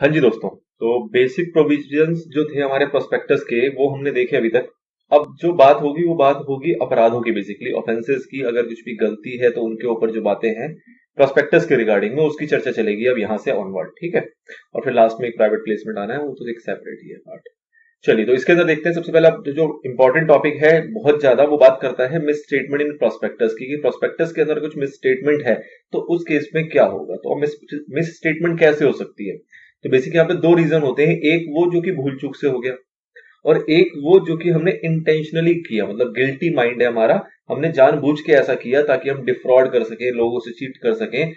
हाँ जी दोस्तों, तो बेसिक प्रोविजंस जो थे हमारे प्रोस्पेक्टस के वो हमने देखे अभी तक। अब जो बात होगी वो बात होगी अपराधों की, बेसिकली ऑफेंसेस की। अगर कुछ भी गलती है तो उनके ऊपर जो बातें हैं प्रोस्पेक्टस के रिगार्डिंग में उसकी चर्चा चलेगी अब यहाँ से ऑनवर्ड, ठीक है। और फिर लास्ट में एक प्राइवेट प्लेसमेंट आना है, वो तो एक सेपरेट ही है पार्ट। चलिए, तो इसके अंदर देखते हैं। सबसे पहले अब जो इम्पोर्टेंट टॉपिक है बहुत ज्यादा, वो बात करता है मिस स्टेटमेंट इन प्रोस्पेक्टस की, कि प्रोस्पेक्टस के अंदर कुछ मिस स्टेटमेंट है तो उस केस में क्या होगा। तो मिस स्टेटमेंट कैसे हो सकती है। तो बेसिकली यहाँ पे दो रीजन होते हैं, एक वो जो कि भूल चूक से हो गया, और एक वो जो कि हमने इंटेंशनली किया, मतलब गिल्टी माइंड है हमारा, हमने जानबूझ के ऐसा किया ताकि हम डिफ्रॉड कर सके, लोगों से चीट कर सकें,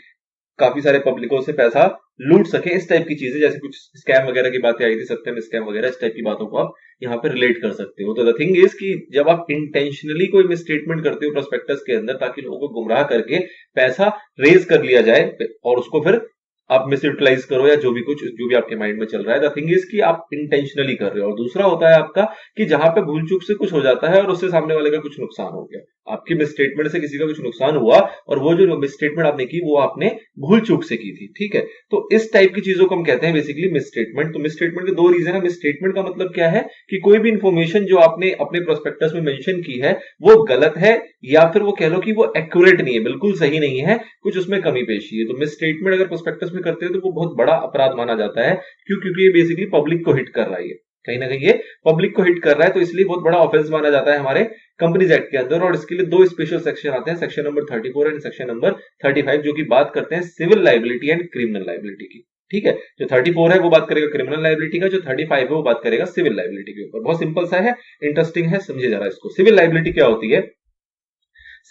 काफी सारे पब्लिकों से पैसा लूट सके। इस टाइप की चीजें, जैसे कुछ स्कैम वगैरह की बातें आई थी, सत्यम स्कैम वगैरह, इस टाइप की बातों को आप यहाँ पे रिलेट कर सकते हो। तो द थिंग इज कि जब आप इंटेंशनली कोई मिसस्टेटमेंट करते हो प्रोस्पेक्टस के अंदर ताकि लोगों को गुमराह करके पैसा रेज कर लिया जाए और उसको फिर आप मिस यूटिलाइज करो, या जो भी आपके माइंड में चल रहा है, द थिंग इज कि आप इंटेंशनली कर रहे हो। और दूसरा होता है आपका कि जहां पे भूल चूक से कुछ हो जाता है और उससे सामने वाले का कुछ नुकसान हो गया, आपकी मिसस्टेटमेंट से किसी का कुछ नुकसान हुआ और वो जो मिसस्टेटमेंट आपने की वो आपने भूल चूक से की थी, ठीक है। तो इस टाइप की चीजों को हम कहते हैं बेसिकली मिसस्टेटमेंट। तो मिसस्टेटमेंट के दो रीजन है। मिसस्टेटमेंट का मतलब क्या है कि कोई भी इंफॉर्मेशन जो आपने अपने प्रोस्पेक्टस में मेंशन की है वो गलत है, या फिर वो कह लो कि वो एक्यूरेट नहीं है, बिल्कुल सही नहीं है, कुछ उसमें कमी पेशी है। तो मिसस्टेटमेंट अगर प्रोस्पेक्टस में करते हैं तो वो बहुत बड़ा अपराध माना जाता है। क्यों? क्योंकि ये बेसिकली पब्लिक को हिट कर रहा है, कहीं ना कहीं ये पब्लिक को हिट कर रहा है, तो इसलिए बहुत बड़ा ऑफेंस माना जाता है हमारे कंपनीज एक्ट के अंदर। और इसके लिए दो स्पेशल सेक्शन आते हैं, section number 34 and section number 35, जो कि बात करते हैं civil liability and criminal liability की, ठीक है। जो 34 है वो बात करेगा क्रिमिनल लाइबिलिटी का, जो 35 है वो बात करेगा सिविल लाइबिलिटी के ऊपर। बहुत सिंपल सा है, इंटरेस्टिंग है, समझे जरा इसको। सिविल लाइबिलिटी क्या होती है?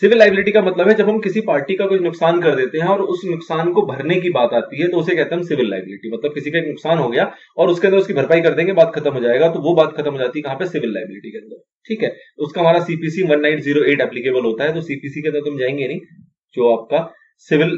सिविल लाइबिलिटी का मतलब है जब हम किसी पार्टी का कोई नुकसान कर देते हैं और उस नुकसान को भरने की बात आती है तो उसे कहते हैं हम सिविल लाइबिलिटी। मतलब किसी का एक नुकसान हो गया और उसके अंदर उसकी भरपाई कर देंगे, बात खत्म हो जाएगा, तो वो बात खत्म हो जाती है कहां पे? सिविल लाइबिलिटी के अंदर, ठीक है। उसका हमारा सीपीसी 1908 एप्लीकेबल होता है। तो सीपीसी के अंदर तुम जाएंगे नहीं, जो आपका सिविल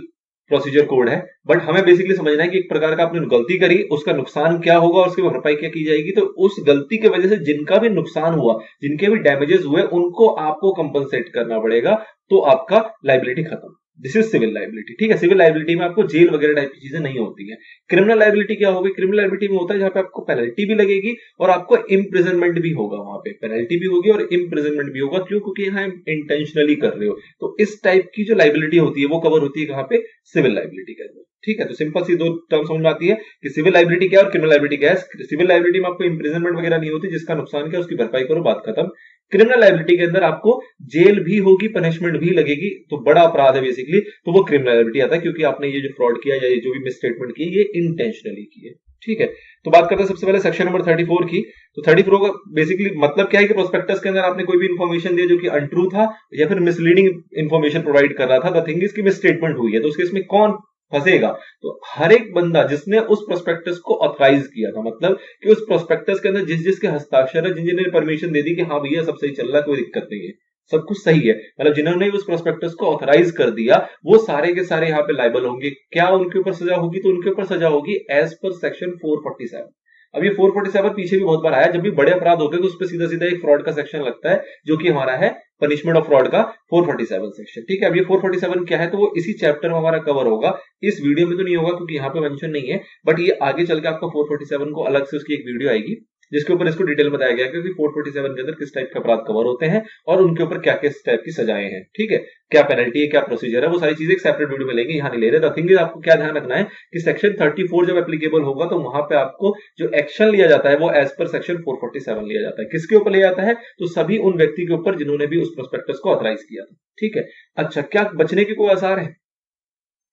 प्रोसीजर कोड है, बट हमें बेसिकली समझना है कि एक प्रकार का आपने गलती करी, उसका नुकसान क्या होगा और उसकी भरपाई क्या की जाएगी। तो उस गलती की वजह से जिनका भी नुकसान हुआ, जिनके भी डैमेजेस हुए, उनको आपको कंपनसेट करना पड़ेगा, तो आपका लाइबिलिटी खत्म। दिस इज सिविल लाइबिलिटी, ठीक है। सिविल लाइबिलिटी में आपको जेल वगैरह टाइप की चीजें नहीं होती है। क्रिमिनल लाइबिलिटी क्या होगी? क्रिमिनल लाइबिलिटी में होता है जहां पे आपको पेनल्टी भी लगेगी और आपको इम्प्रिजनमेंट भी होगा, वहां पे पेनल्टी भी होगी और इम्प्रिजनमेंट भी होगा। क्यों? क्योंकि यहाँ इंटेंशनली कर रहे हो। तो इस टाइप की जो लाइबिलिटी होती है वो कवर होती है कहां पे? सिविल लाइबिलिटी के अंदर, ठीक है। तो सिंपल सी दो टर्म समझ में आती है कि सिविल लाइबिलिटी क्या है और क्रिमिनल लाइबिलिटी क्या है। सिविल लाइबिलिटी में आपको इम्प्रिजनमेंट वगैरह नहीं होती, जिसका नुकसान क्या उसकी भरपाई करो, बात खत्म। क्रिमिनल लाइबिलिटी के अंदर आपको जेल भी होगी, पनिशमेंट भी लगेगी, तो बड़ा अपराध है बेसिकली, तो वो क्रिमिनल लाइबिलिटी आता है, क्योंकि आपने ये जो फ्रॉड किया या ये जो भी मिसस्टेटमेंट की ये इंटेंशनली की है, ठीक है। तो बात करते हैं सबसे पहले सेक्शन नंबर 34 की। तो 34 का बेसिकली मतलब क्या है कि प्रोस्पेक्टस के अंदर आपने कोई भी इंफॉर्मेशन दिया जो कि अनट्रू था या फिर मिसलीडिंग इंफॉर्मेशन प्रोवाइड कर रहा था, द थिंग इज की मिसस्टेटमेंट हुई है, तो उसके इसमें कौन फंसेगा? तो हर एक बंदा जिसने उस प्रोस्पेक्टस को ऑथराइज किया था, मतलब कि उस प्रोस्पेक्टस के अंदर जिस जिसके हस्ताक्षर है, जिन जिन्होंने परमिशन दे दी कि हाँ भैया सब सही चल रहा है, कोई दिक्कत नहीं है, सब कुछ सही है, मतलब जिन्होंने उस प्रोस्पेक्टस को ऑथराइज कर दिया, वो सारे के सारे यहाँ पे लाइबल होंगे। क्या उनके ऊपर सजा होगी? तो उनके ऊपर सजा होगी एज पर सेक्शन 447। अब ये 447 पीछे भी बहुत बार आया, जब भी बड़े अपराध होते हैं तो उस पर सीधा सीधा एक फ्रॉड का सेक्शन लगता है, जो कि हमारा है पनिशमेंट ऑफ फ्रॉड का 447 सेक्शन, ठीक है। अब ये 447 क्या है, तो वो इसी चैप्टर में हमारा कवर होगा। इस वीडियो में तो नहीं होगा क्योंकि यहाँ पे मेंशन नहीं है, बट ये आगे चल के आपका 447 को अलग से उसकी एक वीडियो आएगी जिसके ऊपर इसको डिटेल बताया गया कि 447 के अंदर किस टाइप के अपराध कवर होते हैं और उनके ऊपर क्या किस टाइप की सजाएं हैं, ठीक है, क्या पेनल्टी है, क्या प्रोसीजर है, वो सारी चीजें एक सेपरेट वीडियो में लेंगे, यहाँ नहीं ले रहे। थिंग इज आपको क्या ध्यान रखना है कि सेक्शन 34 जब एप्लीकेबल होगा तो वहां पे आपको जो एक्शन लिया जाता है वो एज पर सेक्शन 447 लिया जाता है। किसके ऊपर लिया जाता है? तो सभी उन व्यक्ति के ऊपर जिन्होंने भी उस प्रोस्पेक्टस को ऑथराइज किया था, ठीक है। अच्छा, क्या बचने की कोई आसार है?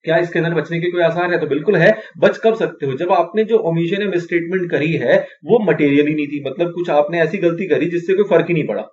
क्या इसके अंदर बचने के कोई आसार है? तो बिल्कुल है। बच कब सकते हो? जब आपने जो ओमिशन या मिसस्टेटमेंट करी है वो मटेरियल ही नहीं थी, मतलब कुछ आपने ऐसी गलती करी जिससे कोई फर्क ही नहीं पड़ा,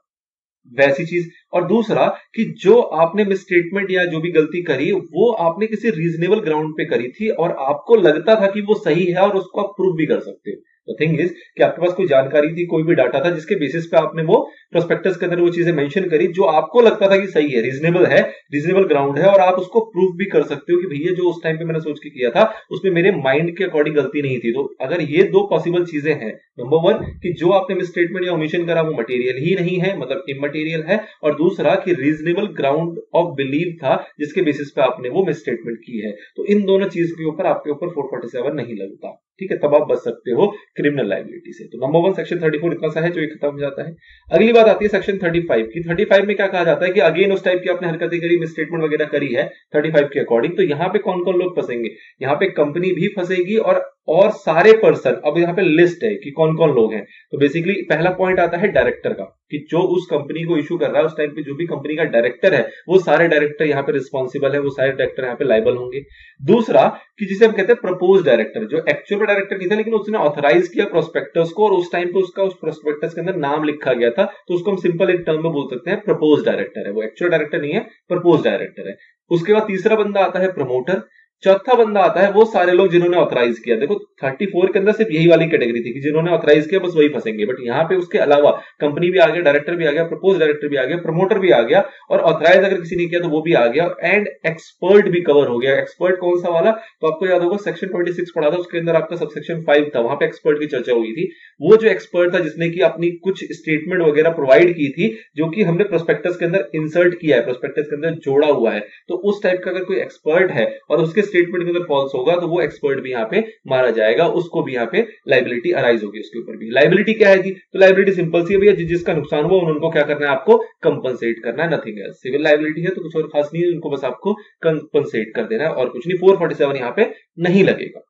वैसी चीज। और दूसरा कि जो आपने मिसस्टेटमेंट या जो भी गलती करी वो आपने किसी रीजनेबल ग्राउंड पे करी थी और आपको लगता था कि वो सही है और उसको आप प्रूव भी कर सकते हो। तो थिंग इज कि आपके पास कोई जानकारी थी, कोई भी डाटा था जिसके बेसिस पे आपने वो प्रोस्पेक्टस के अंदर वो चीजें मेंशन करी जो आपको लगता था कि सही है, रीजनेबल ग्राउंड है, और आप उसको प्रूव भी कर सकते हो कि भैया जो उस टाइम पे मैंने सोच के किया था उसमें मेरे माइंड के अकॉर्डिंग गलती नहीं थी। तो अगर ये दो पॉसिबल चीजें हैं, नंबर वन कि जो आपने मिसस्टेटमेंट या ओमिशन करा वो मटेरियल ही नहीं है, मतलब इमटेरियल है, और दूसरा कि रीजनेबल ग्राउंड ऑफ बिलीव था जिसके बेसिस पे आपने वो मिसस्टेटमेंट की है, तो इन दोनों चीज के ऊपर आपके ऊपर 447 नहीं लगता, ठीक है, तब आप बच सकते हो क्रिमिनल लाइबिलिटी से। तो नंबर 1 सेक्शन 34 इतना सा है जो ये खत्म हो जाता है। अगली बात आती है सेक्शन 35 की। 35 में क्या कहा जाता है कि अगेन उस टाइप की आपने हरकतें करी, मिसस्टेटमेंट वगैरह करी है 35 के अकॉर्डिंग, तो यहाँ पे कौन कौन लोग फंसेंगे, यहाँ पे कंपनी भी फंसेगी और सारे पर्सन। अब यहाँ पे लिस्ट है कि कौन कौन लोग हैं। तो बेसिकली पहला पॉइंट आता है डायरेक्टर का, कि जो उस कंपनी को इशू कर रहा है उस टाइम पे जो भी कंपनी का डायरेक्टर है वो सारे डायरेक्टर यहाँ पे रिस्पॉन्सिबल है, वो सारे डायरेक्टर यहाँ पे लाइबल होंगे। दूसरा कि जिसे हम कहते हैं प्रपोज डायरेक्टर, जो एक्चुअल में डायरेक्टर नहीं था लेकिन उसने ऑथराइज किया प्रोस्पेक्टस को और उस टाइम पे उसका उस प्रोस्पेक्टस के अंदर नाम लिखा गया था, तो उसको हम सिंपल एक टर्म में बोल सकते हैं प्रपोज डायरेक्टर है। वो एक्चुअल डायरेक्टर नहीं है, प्रपोज डायरेक्टर है। उसके बाद तीसरा बंदा आता है प्रमोटर। चौथा बंदा आता है वो सारे लोग जिन्होंने ऑथराइज किया। देखो 34 के अंदर सिर्फ यही वाली कैटेगरी थी कि जिन्होंने ऑथराइज किया बस वही फंसेंगे, बट यहाँ पे उसके अलावा कंपनी भी आ गया, डायरेक्टर भी आ गया, प्रपोज डायरेक्टर भी आ गया, प्रमोटर भी आ गया और ऑथराइज अगर किसी ने किया तो वो भी आ गया, एंड एक्सपर्ट भी कवर हो गया। एक्सपर्ट कौन सा वाला, तो आपको याद होगा सेक्शन 26 पढ़ा था, उसके अंदर आपका सबसेक्शन 5 था, वहां पे एक्सपर्ट की चर्चा हुई थी। वो जो एक्सपर्ट था जिसने की अपनी कुछ स्टेटमेंट वगैरह प्रोवाइड की थी जो कि हमने प्रोस्पेक्टस के अंदर इंसर्ट किया है, प्रोस्पेक्टस के अंदर जोड़ा हुआ है, तो उस टाइप का अगर कोई एक्सपर्ट है और उसके स्टेटमेंट के अंदर फॉल्स होगा तो वो एक्सपर्ट भी यहाँ पे मारा जाएगा, उसको भी यहाँ पे लाइबिलिटी अराइज होगी उसके ऊपर भी। लाइबिलिटी क्या है जी, तो लाइबिलिटी सिंपल सी है भैया, जिसका नुकसान हुआ उनको क्या करना है, आपको कंपनसेट करना है, नथिंग एल्स। सिविल लाइबिलिटी है तो कुछ और खास नहीं है, उनको बस आपको कंपनसेट कर देना है और कुछ नहीं। 447 यहाँ पे नहीं लगेगा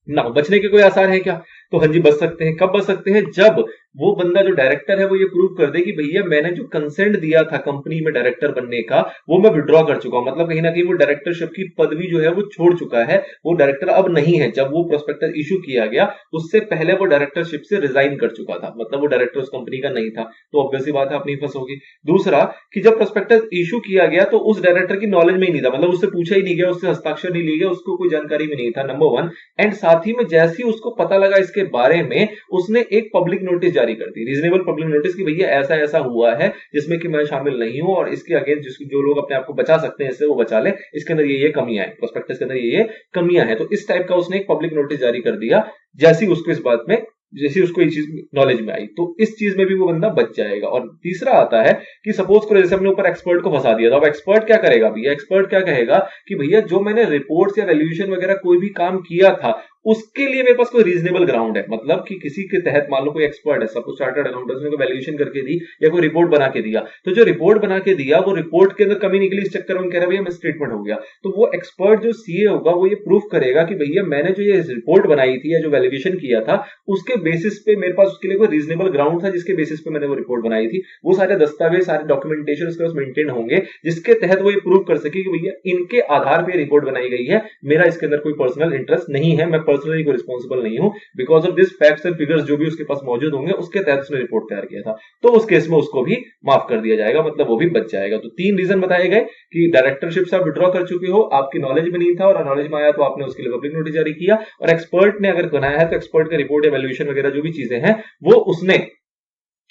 ना। बचने के कोई आसार है क्या, तो हाँ जी बच सकते हैं। कब बच सकते हैं, जब वो बंदा जो डायरेक्टर है वो ये प्रूव कर दे कि भैया मैंने जो कंसेंट दिया था कंपनी में डायरेक्टर बनने का वो मैं विड्रॉ कर चुका हूं, मतलब कहीं ना कहीं वो डायरेक्टरशिप की पदवी जो है वो छोड़ चुका है, वो डायरेक्टर अब नहीं है। जब वो प्रोस्पेक्टस इशू किया गया उससे पहले वो डायरेक्टरशिप से रिजाइन कर चुका था, मतलब वो डायरेक्टर उस कंपनी का नहीं था, तो ऑब्वियस सी बात है अपनी फंसोगी। दूसरा कि जब प्रोस्पेक्टस इशू किया गया तो उस डायरेक्टर की नॉलेज में ही नहीं था, मतलब उससे पूछा ही नहीं गया, उससे हस्ताक्षर नहीं लिया गया, उसको कोई जानकारी भी नहीं था, नंबर 1। एंड साथ ही में जैसे ही उसको पता लगा इसके बारे में उसने एक पब्लिक नोटिस जारी कर दी, रीजनेबल पब्लिक नोटिस, कि भैया ऐसा ऐसा हुआ है जिसमें कि मैं शामिल नहीं हूं और इसके अगेंस्ट जो लोग अपने आप को बचा सकते हैं इससे वो बचा ले, इसके अंदर ये कमियां है, प्रोस्पेक्टस के अंदर ये कमियां है। तो इस टाइप का उसने एक पब्लिक नोटिस जारी कर दिया जैसी उसको इस बात में, जैसे उसको ये चीज नॉलेज में आई, तो इस चीज में भी वो बंदा बच जाएगा। और तीसरा आता है कि सपोज करो जैसे हमने ऊपर एक्सपर्ट को फंसा दिया, तो अब एक्सपर्ट क्या करेगा भैया, एक्सपर्ट क्या कहेगा कि भैया जो मैंने रिपोर्ट्स या वैल्यूएशन वगैरह कोई भी काम किया था उसके लिए मेरे पास कोई रीजनेबल ग्राउंड है, मतलब कि किसी के तहत मान लो कोई एक्सपर्ट है, सपोज चार्टर्ड अकाउंटेंट ने कोई वैल्यूएशन करके दी या कोई रिपोर्ट बना के दिया, तो जो रिपोर्ट बना के दिया वो रिपोर्ट के अंदर कमी निकली, इस चक्कर में कह रहा भैया मैं स्टेटमेंट हो गया, तो वो एक्सपर्ट जो सीए होगा वो ये प्रूफ करेगा कि भैया मैंने जो ये रिपोर्ट बनाई थी या जो वैल्यूएशन किया था उसके बेसिस पे मेरे पास उसके लिए कोई रीजनेबल ग्राउंड था जिसके बेसिस पे मैंने वो रिपोर्ट बनाई थी, वो सारे दस्तावेज सारे डॉक्यूमेंटेशन उसके पास मेंटेन होंगे जिसके तहत वो ये प्रूव कर सके कि भैया इनके आधार पर रिपोर्ट बनाई गई है, मेरा इसके अंदर कोई पर्सनल इंटरेस्ट नहीं है, मैं पर्सनली कोई रिस्पॉन्सिबल नहीं हूं, because of this facts and figures जो भी उसके पास मौजूद होंगे उसके तहत उसने रिपोर्ट तैयार किया था, तो उस केस में उसको भी माफ कर दिया जाएगा, मतलब वो भी बच जाएगा। तो 3 रीजन बताए गए कि डायरेक्टरशिप से आप विड्रॉ कर चुके हो, आपकी नॉलेज में नहीं था और नॉलेज में आया तो आपने उसके लिए पब्लिक नोटिस जारी किया, और एक्सपर्ट ने अगर बनाया है तो एक्सपर्ट का रिपोर्ट या वैल्यूएशन वगैरह जो भी चीजें हैं वो उसने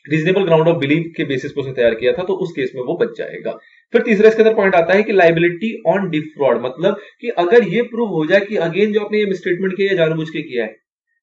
रीजनेबल ग्राउंड ऑफ बिलीफ के बेसिस पर उसने तैयार किया था, तो उस केस में वो बच जाएगा। फिर तीसरा इसके अंदर पॉइंट आता है कि लाइबिलिटी ऑन डिफ्रॉड, मतलब कि अगर ये प्रूव हो जाए कि अगेन जो आपने ये मिसस्टेटमेंट किया है जानबूझ के किया है,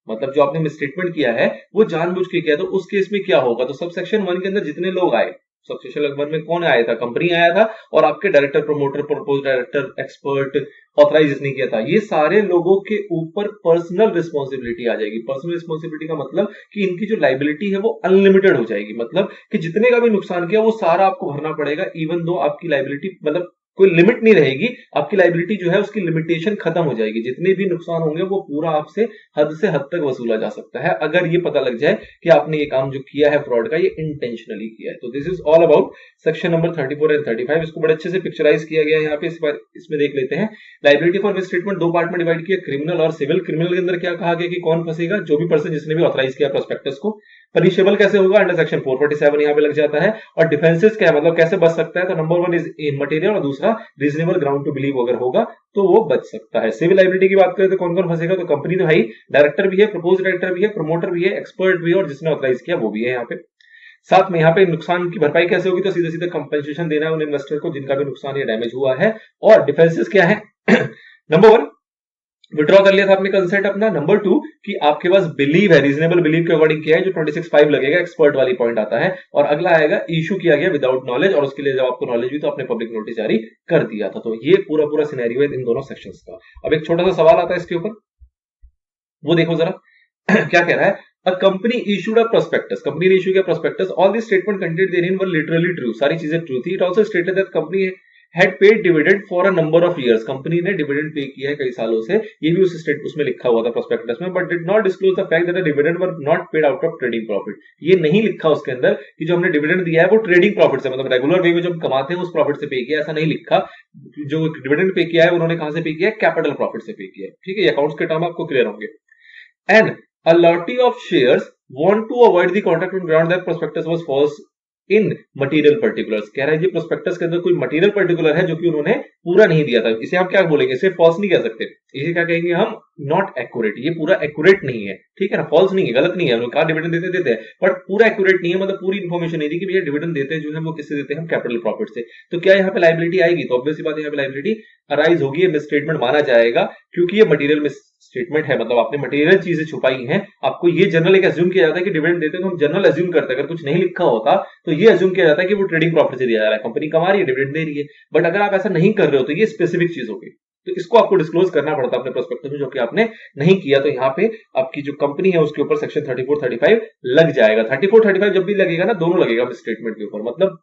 मतलब जो आपने मिसस्टेटमेंट किया है वो जानबूझ के किया, तो उस केस में क्या होगा, तो सब सेक्शन 1 के अंदर जितने लोग आए, सब सेक्शन 1 में कौन आया था, कंपनी आया था और आपके director, promoter, propose director, expert, authorise जिसने किया था, ये सारे लोगों के ऊपर पर्सनल रिस्पॉन्सिबिलिटी आ जाएगी। पर्सनल रिस्पॉन्सिबिलिटी का मतलब कि इनकी जो लाइबिलिटी है वो अनलिमिटेड हो जाएगी, मतलब कि जितने का भी नुकसान किया वो सारा आपको भरना पड़ेगा, इवन दो आपकी लाइबिलिटी मतलब कोई लिमिट नहीं रहेगी, आपकी लाइबिलिटी जो है उसकी लिमिटेशन खत्म हो जाएगी, जितने भी नुकसान होंगे वो पूरा आपसे से हद तक वसूला जा सकता है अगर ये पता लग जाए कि आपने ये काम जो किया है फ्रॉड का ये इंटेंशनली किया है। तो this is all about section number 34 and 35। इसको बड़े अच्छे से पिक्चराइज किया गया है यहाँ पे, इसमें देख लेते हैं। लाइबिलिटी फॉर मिसस्टेटमेंट 2 पार्ट में डिवाइड किया, क्रिमिनल और सिविल। क्रिमिनल के अंदर क्या कहा गया कि कौन फंसेगा, जो भी पर्सन जिसने भी ऑथराइज किया प्रोस्पेक्टस को। पनिशेबल कैसे होगा, अंडर सेक्शन 447 यहाँ पे लग जाता है। और डिफेंसेस क्या है, मतलब कैसे बच सकता है, तो नंबर 1 इज इमटेरियल और दूसरा रीजनेबल ग्राउंड टू बिलीव अगर होगा तो वो बच सकता है। सिविल लाइबिलिटी की बात करें तो कौन कौन फंसेगा, तो कंपनी तो भाई, डायरेक्टर भी है, प्रपोज डायरेक्टर भी है, प्रमोटर भी है, एक्सपर्ट भी है और जिसने ऑथराइज किया वो भी है यहाँ पे। साथ में यहाँ पे नुकसान की भरपाई कैसे होगी, तो सीधे सीधे कंपनसेशन देना है उन इन्वेस्टर को जिनका भी नुकसान या डैमेज हुआ है। और डिफेंसेस क्या है नंबर 1 विड्रॉ कर लिया था आपने कंसेंट अपना। नंबर 2 कि आपके पास बिलीव है, रीजनेबल बिलीव के अकॉर्डिंग किया है, जो 26(5) लगेगा, एक्सपर्ट वाली पॉइंट आता है। और अगला आएगा इशू किया गया विदाउट नॉलेज, और उसके लिए जब आपको नॉलेज हुई तो आपने पब्लिक नोटिस जारी कर दिया था। तो ये पूरा सिनेरियो है इन दोनों सेक्शंस का। अब एक छोटा सा सवाल आता है इसके ऊपर, वो देखो जरा क्या कह रहा है, a company issued a prospectus, company ने इशू किया prospectus, all the statement content therein were literally true, सारी चीजें ट्रू थी। It also stated that company had paid dividend for a number of years, company ने dividend pay किया है कई सालों से, ये भी उस स्टेट उसमें लिखा हुआ था प्रोस्पेक्टस में, but did not disclose the fact that the dividend were not paid out of trading profit, ये नहीं लिखा उसके अंदर कि जो हमने डिविडेंड दिया है वो ट्रेडिंग प्रॉफिट से, मतलब रेगुलर वे में जो हम कमाते हैं उस प्रॉफिट से पे किया, ऐसा नहीं लिखा। जो डिविडेंड पे किया है उन्होंने कहां से पे किया है, कैपिटल प्रॉफिट से पे किया है, ठीक है, ये अकाउंट्स के टर्म आपको क्लियर होंगे। And a lottery of shares want to avoid the contract on ground that prospectus was false in material particulars, कह रहा है जी प्रोस्पेक्टस के अंदर कोई मटेरियल पर्टिकुलर है जो कि उन्होंने पूरा नहीं दिया था, इसे हम क्या बोलेंगे, इसे फॉल्स नहीं कह सकते, इसे क्या कहेंगे हम, नॉट एक्यूरेट, ये पूरा एक्यूरेट नहीं है, ठीक है ना, फॉल्स नहीं है, गलत नहीं है, उन्होंने कहा डिविडेंड देते हैं बट पूरा एक्यूरेट नहीं है, मतलब पूरी इन्फॉर्मेशन नहीं दी कि भैया डिविडेंड देते हैं जो है वो किससे देते हैं, हम कैपिटल प्रॉफिट से। तो क्या यहाँ पे लाइबिलिटी आएगी, तो ऑब्वियस बात है यहाँ पे लाइबिलिटी अराइज होगी, ये मिसस्टेटमेंट माना जाएगा क्योंकि ये मटेरियल मिसस्टेटमेंट है, मतलब आपने मटेरियल चीजें छुपाई हैं, आपको ये जनरल एक अज्यूम किया जाता है कि डिविडेंड देते हैं, तो हम जनरल अज्यूम करते हैं, अगर कुछ नहीं लिखा होता तो ये अज्यूम किया जाता है कि वो ट्रेडिंग प्रॉफिट से दिया जा रहा है, कंपनी कमा रही है डिविडेंड दे रही है, बट अगर आप ऐसा नहीं कर रहे हो तो ये स्पेसिफिक चीज होगी, तो इसको आपको डिस्क्लोज करना पड़ता है अपने प्रोस्पेक्टस में, जो कि आपने नहीं किया, तो यहाँ पे आपकी जो कंपनी है उसके ऊपर सेक्शन 34-35 लग जाएगा। 34-35 जब भी लगेगा ना, दोनों लगेगा स्टेटमेंट के ऊपर, मतलब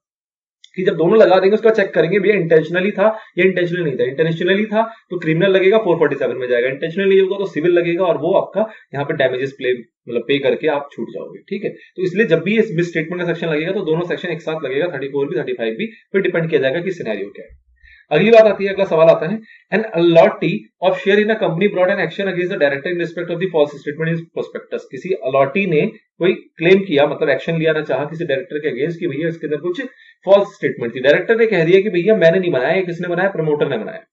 कि जब दोनों लगा देंगे उसका चेक करेंगे भैया इंटेंशनली था या इंटेंशनली नहीं था, इंटेंशनली था तो क्रिमिनल लगेगा 447 में जाएगा, इंटेंशनली नहीं होगा तो सिविल लगेगा, और वो आपका यहाँ पे डैमेजेस मतलब पे करके आप छूट जाओगे, ठीक है। तो इसलिए जब भी इस मिस स्टेटमेंट का सेक्शन लगेगा तो दोनों सेक्शन एक साथ लगेगा, 34 भी 35 भी, फिर डिपेंड किया जाएगा कि सिनेरियो क्या है। अगली बात आती है, अगला सवाल आता है, an allottee of share in a company brought an action against the director in respect of the false statement in prospectus, किसी अलॉटी ने कोई क्लेम किया, मतलब एक्शन लिया ना चाहा किसी डायरेक्टर के अगेंस्ट कि भैया इसके अंदर कुछ फॉल्स स्टेटमेंट थी, डायरेक्टर ने कह दिया कि भैया मैंने नहीं बनाया, किसने बनाया, प्रमोटर ने बनाया,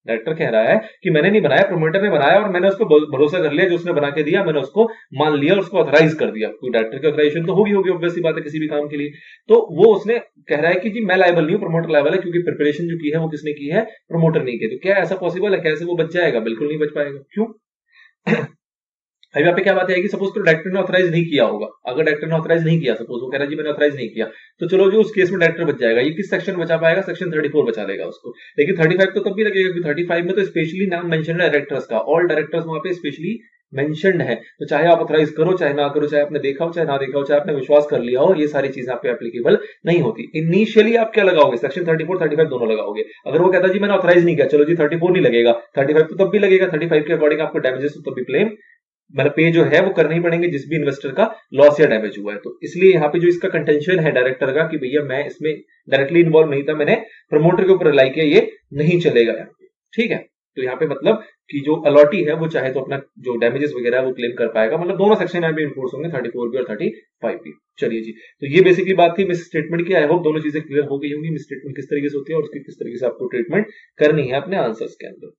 डायरेक्टर कह रहा है कि मैंने नहीं बनाया, प्रमोटर ने बनाया, और मैंने उसको भरोसा कर लिया, जो उसने बना के दिया मैंने उसको मान लिया और उसको ऑथराइज कर दिया, कोई डायरेक्टर की ऑथराइजेशन तो होगी ऑब्वियसली बात है किसी भी काम के लिए, तो वो उसने कह रहा है कि जी मैं लायबल नहीं हूं, प्रमोटर लायबल है, क्योंकि प्रिपरेशन जो की है वो किसने की है, प्रमोटर नहीं की। तो क्या ऐसा पॉसिबल है, कैसे वो बच जाएगा, बिल्कुल नहीं बच पाएगा, क्यों अब यहाँ पे क्या बात आएगी, सपोज तो डायरेक्टर ने ऑथराइज नहीं किया होगा, अगर डायरेक्टर ने ऑथराइज नहीं किया, सपोज वो कह रहा है जी मैंने ऑथराइज नहीं किया, तो चलो जो उस केस में डायरेक्टर बच जाएगा, ये किस सेक्शन बचा पाएगा, सेक्शन 34 बचा लेगा उसको, लेकिन 35 तो तब भी लगेगा क्योंकि 35 में तो स्पेशली नाम मेंशन है डायरेक्टर्स का, ऑल डायरेक्टर्स वहां पे स्पेशली मेंशन्ड है, तो चाहे आप ऑथराइज करो चाहे ना करो, चाहे आपने देखा हो चाहे ना देखा हो, चाहे आपने विश्वास कर लिया हो, ये सारी चीजें आप पे एप्लीकेबल नहीं होती। इनिशियली आप क्या लगाओगे, सेक्शन 34-35 दोनों लगाओगे, अगर वो कहता जी मैंने ऑथराइज नहीं किया, चलो जी 34 नहीं लगेगा, 35 तो तब भी लगेगा, 35 के अकॉर्डिंग आपको डैमेजेस तो तब भी क्लेम मतलब पे जो है वो करने ही पड़ेंगे जिस भी इन्वेस्टर का लॉस या डैमेज हुआ है। तो इसलिए यहाँ पे जो इसका कंटेंशन है डायरेक्टर का कि भैया मैं इसमें डायरेक्टली इन्वॉल्व नहीं था, मैंने प्रमोटर के ऊपर रिलाई किया, ये नहीं चलेगा यहाँ पे, ठीक है। तो यहाँ पे मतलब कि जो अलॉटी है वो चाहे तो अपना जो डैमेजेस वगैरह है वो क्लेम कर पाएगा, मतलब दोनों सेक्शन यहाँ पे इन्फोर्स होंगे, 34 भी और 35 भी। चलिए जी, तो ये बेसिकली बात थी मिस स्टेटमेंट की, आई होप दोनों चीजें क्लियर हो गई होंगी, मिस स्टेटमेंट किस तरीके से होती है और उसकी किस तरीके से आपको ट्रीटमेंट करनी है अपने आंसर्स के अंदर।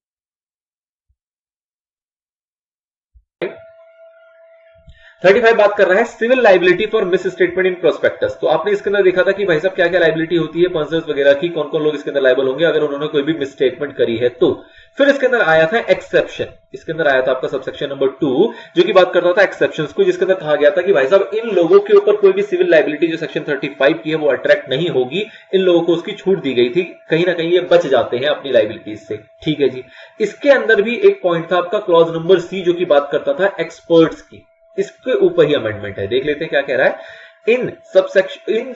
35 बात कर रहा है civil liability for misstatement in prospectus. तो आपने इसके अंदर देखा था कि भाई साहब क्या क्या लाइबिलिटी होती है पर्सनस वगैरह की, कौन कौन लोग इसके अंदर लाइबल होंगे अगर उन्होंने कोई भी मिस स्टेटमेंट करी है तो। फिर इसके अंदर आया था एक्सेप्शन, इसके अंदर आया था आपका सबसेक्शन नंबर 2 जो कि बात करता था एक्सेप्शंस को, जिसके अंदर कहा गया था कि भाई साहब इन लोगों के ऊपर कोई भी सिविल लाइबिलिटी जो सेक्शन 35 की है वो अट्रैक्ट नहीं होगी, इन लोगों को उसकी छूट दी गई थी, कहीं ना कहीं ये बच जाते हैं अपनी लाइबिलिटीज से, ठीक है जी। इसके अंदर भी एक पॉइंट था आपका क्लॉज नंबर सी जो कि बात करता था एक्सपर्ट्स की, इसके ऊपर ही अमेंडमेंट है, देख लेते हैं क्या कह रहा है। In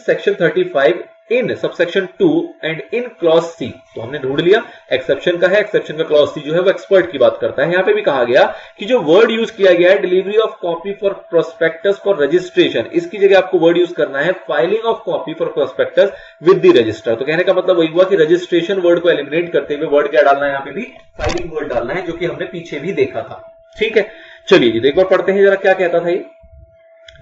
section 35 in subsection 2 and in clause C, तो हमने ढूंढ लिया एक्सेप्शन का है, एक्सेप्शन का क्लॉज सी जो है वो एक्सपर्ट की बात करता है। यहां पे भी कहा गया कि जो वर्ड यूज किया गया है delivery of copy for prospectus for registration, इसकी जगह आपको वर्ड यूज करना है filing of copy for prospectus with the register. तो कहने का मतलब वही हुआ कि रजिस्ट्रेशन वर्ड को एलिमिनेट करते हुए वर्ड क्या डालना है, यहाँ पे भी फाइलिंग वर्ड डालना है, जो कि हमने पीछे भी देखा था, ठीक है। चलिए जी, एक बार पढ़ते हैं जरा क्या कहता था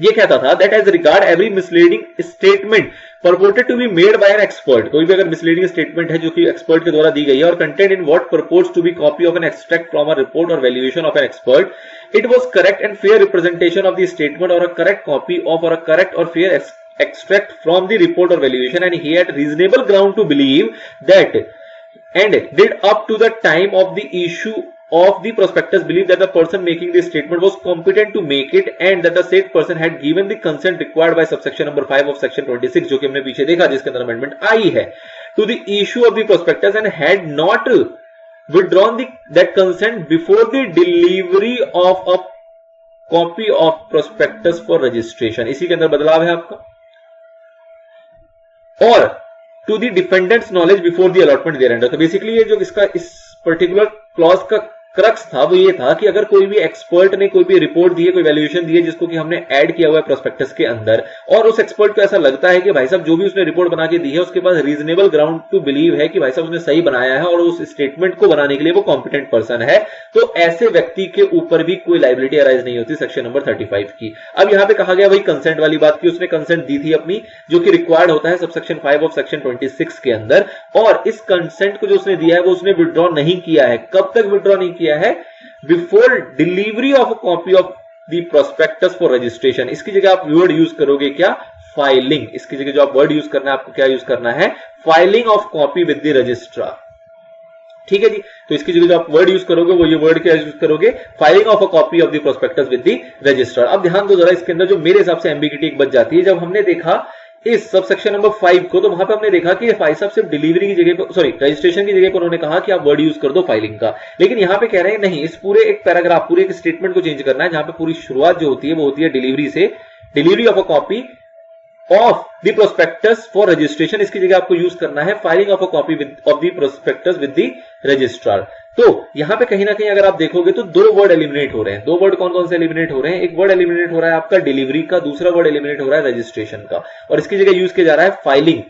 ये कहता था that as regard every misleading statement purported to be made by an expert, कोई भी अगर मिसलीडिंग स्टेटमेंट है जो कि एक्सपर्ट के द्वारा दी गई है और content in what purports to be copy of an extract from a report or valuation of an expert, it was correct and fair representation of the statement or a correct copy of or a correct or fair extract from the report or valuation, and he had reasonable ground to believe that and did up to the time of the issue of the prospectus believe that the person making the statement was competent to make it and that the said person had given the consent required by subsection number 5 of section 26 जो कि हमने पीछे देखा जिसके अंदर amendment आई है to the issue of the prospectus and had not withdrawn that consent before the delivery of a copy of prospectus for registration, इसी के अंदर बदलाव है आपका, और to the defendant's knowledge before the allotment thereunder. तो basically ये जो इसका इस पर्टिकुलर क्लॉज का क्रक्स था वो ये था कि अगर कोई भी एक्सपर्ट ने कोई भी रिपोर्ट दी है, कोई वैल्यूएशन दी है जिसको कि हमने ऐड किया हुआ है प्रोस्पेक्टस के अंदर, और उस एक्सपर्ट को ऐसा लगता है कि भाई साहब जो भी उसने रिपोर्ट बना के दी है उसके पास रीजनेबल ग्राउंड टू बिलीव है कि भाई साहब उसने सही बनाया है और उस स्टेटमेंट को बनाने के लिए वो कॉम्पिटेंट पर्सन है, तो ऐसे व्यक्ति के ऊपर भी कोई लायबिलिटी अराइज नहीं होती सेक्शन नंबर 35 की। अब यहां पे कहा गया वही कंसेंट वाली बात की, उसने कंसेंट दी थी अपनी, जो कि रिक्वायर्ड होता है सबसेक्शन 5 ऑफ सेक्शन 26 के अंदर, और इस कंसेंट को जो उसने दिया है वो उसने विड्रॉ नहीं किया है। कब तक विड्रॉ नहीं किया है? Before delivery of a copy of the prospectus for registration. इसकी जगह आप वर्ड यूज करोगे क्या? फाइलिंग। इसकी जगह जो आप वर्ड यूज करना है आपको क्या यूज करना है? Filing of copy with the registrar. ठीक है जी, तो इसकी जगह जो आप वर्ड यूज करोगे वो ये वर्ड क्या यूज करोगे? Filing of a copy of the prospectus with the registrar. अब ध्यान दो जरा, इसके अंदर जो मेरे हिसाब से एम्बिगिटी एक बच जाती है, जब हमने देखा इस सब सेक्शन नंबर 5 को, तो वहां पे हमने देखा कि भाई साहब सिर्फ डिलीवरी की जगह पर, सॉरी रजिस्ट्रेशन की जगह पर उन्होंने कहा कि आप वर्ड यूज कर दो फाइलिंग का, लेकिन यहां पे कह रहे हैं नहीं, इस पूरे एक पैराग्राफ, पूरे एक स्टेटमेंट को चेंज करना है, जहां पे पूरी शुरुआत जो होती है वो होती है डिलीवरी से, delivery of a copy of the prospectus for registration. इसकी जगह आपको यूज करना है filing of a copy of the prospectus with the registrar. तो यहां पे कहीं ना कहीं अगर आप देखोगे तो दो वर्ड एलिमिनेट हो रहे हैं। दो वर्ड कौन कौन से एलिमिनेट हो रहे हैं? एक वर्ड एलिमिनेट हो रहा है आपका डिलीवरी का, दूसरा वर्ड एलिमिनेट हो रहा है रजिस्ट्रेशन का, और इसकी जगह यूज किया जा रहा है फाइलिंग।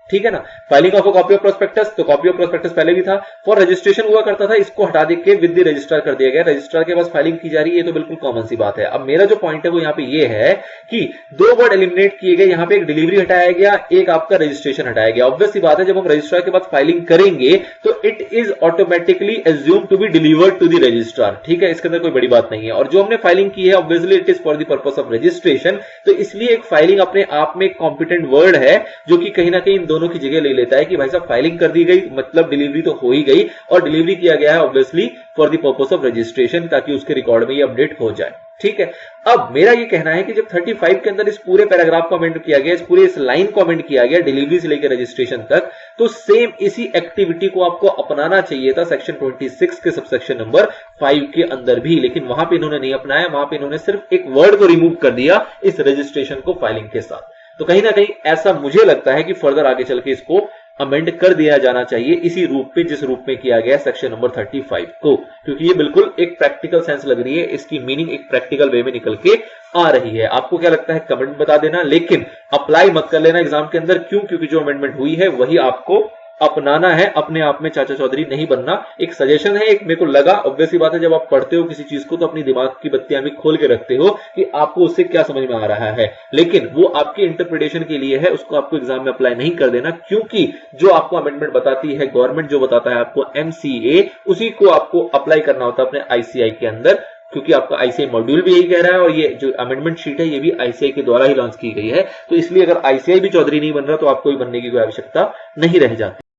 ठीक है ना, filing of a copy of prospectus, तो कॉपी ऑफ प्रोस्पेक्टस पहले भी था, फॉर रजिस्ट्रेशन हुआ करता था, इसको हटा दे के विद द रजिस्ट्रार कर दिया गया, रजिस्ट्रार के पास फाइलिंग की जा रही है, ये तो बिल्कुल कॉमन सी बात है। अब मेरा जो पॉइंट है वो यहाँ पे ये है कि दो वर्ड एलिमिनेट किए गए, यहाँ पे एक डिलीवरी हटाया गया, एक आपका रजिस्ट्रेशन हटाया गया। ऑब्वियस सी बात है, जब हम रजिस्ट्रार के पास फाइलिंग करेंगे तो it is automatically assume to be delivered to the registrar. ठीक है, इसके अंदर कोई बड़ी बात नहीं है, और जो हमने फाइलिंग की है obviously it is for the purpose of registration, तो इसलिए एक फाइलिंग अपने आप में एक कॉम्पिटेंट वर्ड है जो कि कहीं ना कहीं इन दोनों की जगह ले लेता है कि भाई साहब फाइलिंग कर दी गई मतलब डिलीवरी तो हो ही गई, और डिलीवरी किया गया है obviously for the purpose of registration, ताकि उसके रिकॉर्ड में ये अपडेट हो जाए। ठीक है, अब मेरा ये कहना है कि जब 35 के अंदर इस पूरे पैराग्राफ को अमेंड किया गया, इस पूरे इस लाइन को अमेंड किया गया डिलीवरी से लेकर रजिस्ट्रेशन तक, तो सेम इसी एक्टिविटी को आपको अपनाना चाहिए था सेक्शन 26 के सबसेक्शन नंबर 5 के अंदर भी, लेकिन वहां पे इन्होंने नहीं अपनाया। वहां पे इन्होंने सिर्फ एक वर्ड को रिमूव कर दिया इस रजिस्ट्रेशन को फाइलिंग के साथ। तो कहीं ना कहीं ऐसा मुझे लगता है कि फर्दर आगे चल के इसको अमेंड कर दिया जाना चाहिए इसी रूप पे जिस रूप में किया गया सेक्शन नंबर 35 को, क्योंकि ये बिल्कुल एक प्रैक्टिकल सेंस लग रही है, इसकी मीनिंग एक प्रैक्टिकल वे में निकल के आ रही है। आपको क्या लगता है कमेंट बता देना, लेकिन अप्लाई मत कर लेना एग्जाम के अंदर। क्यों? क्योंकि जो अमेंडमेंट हुई है वही आपको अपनाना है, अपने आप में चाचा चौधरी नहीं बनना। एक सजेशन है, एक मेरे को लगा, ऑब्वियसली बात है जब आप पढ़ते हो किसी चीज को तो अपनी दिमाग की बत्तियां भी खोल के रखते हो कि आपको उससे क्या समझ में आ रहा है, लेकिन वो आपकी इंटरप्रिटेशन के लिए है, उसको आपको एग्जाम में अप्लाई नहीं कर देना, क्योंकि जो आपको अमेंडमेंट बताती है गवर्नमेंट, जो बताता है आपको MCA, उसी को आपको अप्लाई करना होता है अपने ICI के अंदर, क्योंकि आपका ICI मॉड्यूल भी यही कह रहा है, और ये जो अमेंडमेंट शीट है ये भी ICI के द्वारा ही लॉन्च की गई है। तो इसलिए अगर ICI भी चौधरी नहीं बन रहा तो आपको भी बनने की कोई आवश्यकता नहीं रह जाती।